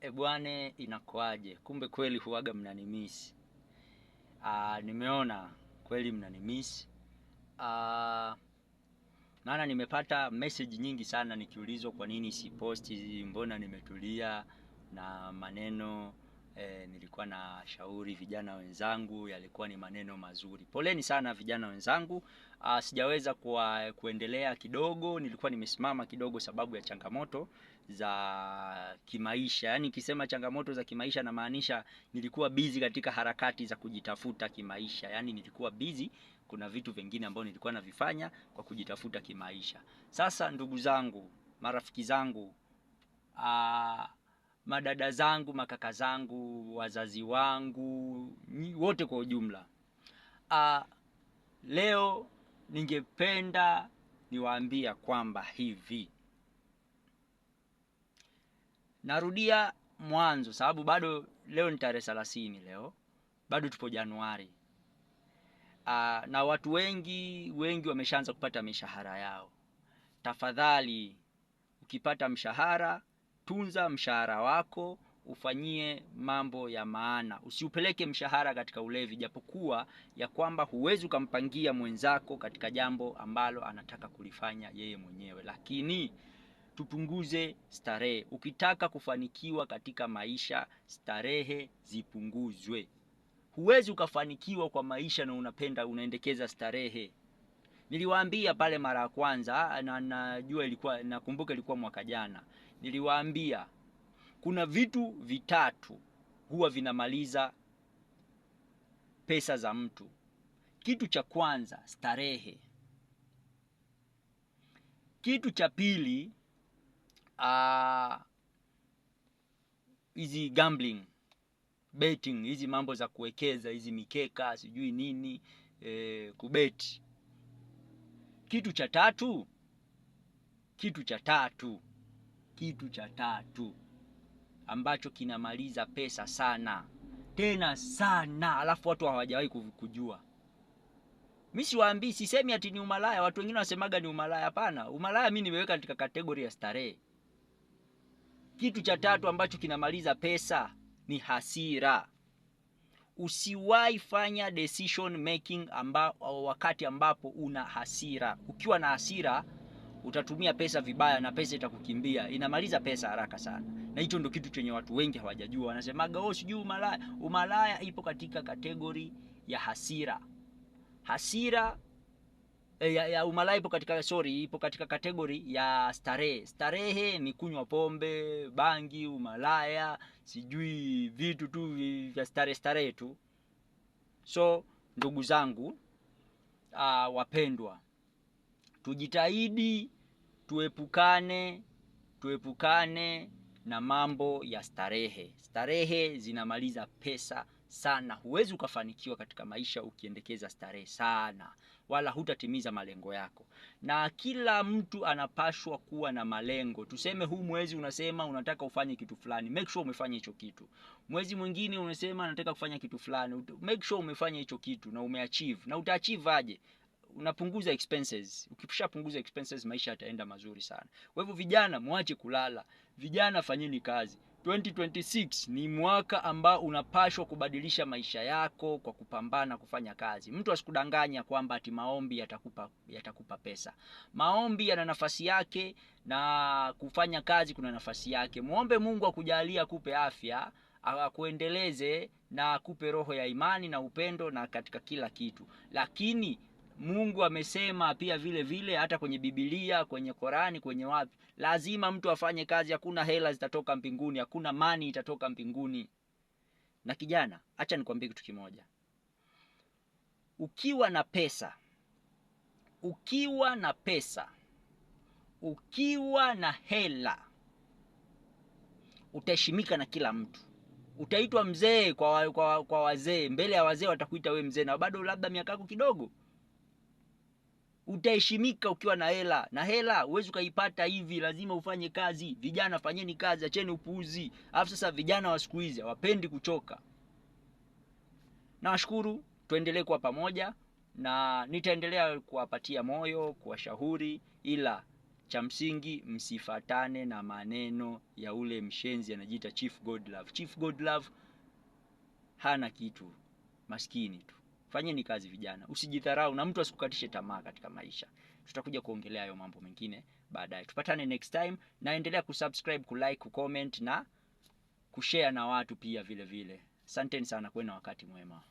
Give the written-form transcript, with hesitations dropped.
Bwane inakuaje? Kumbe kweli huwaga mnanimiss. Nimeona kweli mnanimiss. Maana nimepata message nyingi sana nikiulizwa kwa nini siposti, mbona nimetulia na maneno nilikuwa na shauri vijana wenzangu yalikuwa ni maneno mazuri. Poleni sana vijana wenzangu. Sijaweza kuendelea kidogo, nilikuwa nimesimama kidogo sababu ya changamoto za kimaisha. Yaani nikisema changamoto za kimaisha namaanisha nilikuwa busy katika harakati za kujitafuta kimaisha. Yaani nilikuwa busy, kuna vitu vingine ambavyo nilikuwa navifanya kwa kujitafuta kimaisha. Sasa ndugu zangu, marafiki zangu, madada zangu, makaka zangu, wazazi wangu, wote kwa ujumla, leo ningependa niwaambia kwamba hivi. Narudia mwanzo sababu bado leo ni tarehe 30 leo. Bado tupo Januari. Na watu wengi wameshaanza kupata mishahara yao. Tafadhali ukipata mshahara, tunza mshahara wako, ufanyie mambo ya maana. Usiupeleke mshahara katika ulevi, japokuwa ya kwamba huwezi ukampangia mwenzako katika jambo ambalo anataka kulifanya yeye mwenyewe. Lakini tupunguze starehe. Ukitaka kufanikiwa katika maisha, starehe zipunguzwe. Huwezi ukafanikiwa kwa maisha na unaendekeza starehe. Niliwaambia pale mara ya kwanza, na nakumbuka ilikuwa mwaka jana. Niliwaambia kuna vitu vitatu huwa vinamaliza pesa za mtu. Kitu cha kwanza, starehe. Kitu cha pili, hizi gambling, betting, hizi mambo za kuwekeza, hizi mikeka, sijui nini, kubeti. Kitu cha tatu ambacho kinamaliza pesa sana, tena sana, alafu watu hawajawahi kujua. Mimi siwaambii, sisemi ati ni umalaya. Watu wengine wasemaga ni umalaya. Hapana, umalaya mimi nimeweka katika kategori ya starehe. Kitu cha tatu ambacho kinamaliza pesa ni hasira. Usiwahi fanya decision making wakati ambapo una hasira. Ukiwa na hasira utatumia pesa vibaya na pesa itakukimbia. Inamaliza pesa haraka sana. Na hicho ndio kitu chenye watu wengi hawajajua. Wanasemaga sijui umalaya. Umalaya ipo katika kategori ya hasira. Hasira ya umalaya ipo katika kategori ya starehe. Starehe ni kunywa pombe, bangi, umalaya, sijui vitu tu vya starehe tu. So ndugu zangu wapendwa, tujitahidi tuepukane na mambo ya starehe. Starehe zinamaliza pesa sana. Huwezi ukafanikiwa katika maisha ukiendekeza starehe sana, wala hutatimiza malengo yako. Na kila mtu anapashwa kuwa na malengo. Tuseme huu mwezi unasema unataka ufanye kitu fulani, make sure umefanya hicho kitu. Mwezi mwingine unasema unataka kufanya kitu fulani, make sure umefanya hicho kitu na umeachieve. Na utaachieve aje? Unapunguza expenses. Ukishapunguza expenses, maisha yataenda mazuri sana. Kwa hivyo vijana, muache kulala. Vijana, fanyeni kazi. 2026 ni mwaka ambao unapashwa kubadilisha maisha yako kwa kupambana kufanya kazi. Mtu asikudanganya kwamba ati maombi yatakupa pesa. Maombi yana nafasi yake na kufanya kazi kuna nafasi yake. Muombe Mungu akujalie, akupe afya, akuendeleze na akupe roho ya imani na upendo na katika kila kitu. Lakini Mungu amesema pia vile vile, hata kwenye Biblia, kwenye Korani, kwenye wapi, lazima mtu afanye kazi. Hakuna hela zitatoka mbinguni, hakuna money itatoka mbinguni. Na kijana, acha nikwambie kitu kimoja. Ukiwa na pesa, ukiwa na hela, utaheshimika na kila mtu. Utaitwa mzee kwa wazee. Mbele ya wazee watakuita we mzee, na bado labda miaka yako kidogo. Utaheshimika ukiwa na hela. Na hela huwezi ukaipata hivi, lazima ufanye kazi. Vijana, fanyeni kazi, acheni upuuzi. Alafu sasa vijana wa siku hizi hawapendi kuchoka. Nawashukuru, tuendelee kuwa pamoja na nitaendelea kuwapatia moyo, kuwashauri, ila Cha msingi msifatane na maneno ya ule mshenzi anajiita Chief Godlove. Chief Godlove hana kitu, maskini tu. Fanyeni kazi vijana, usijidharau na mtu asikukatishe tamaa katika maisha. Tutakuja kuongelea hayo mambo mengine baadaye. Tupatane next time, na endelea kusubscribe, kulike, kucomment na kushare na watu pia vile vile. Asanteni sana, kuwe na wakati mwema.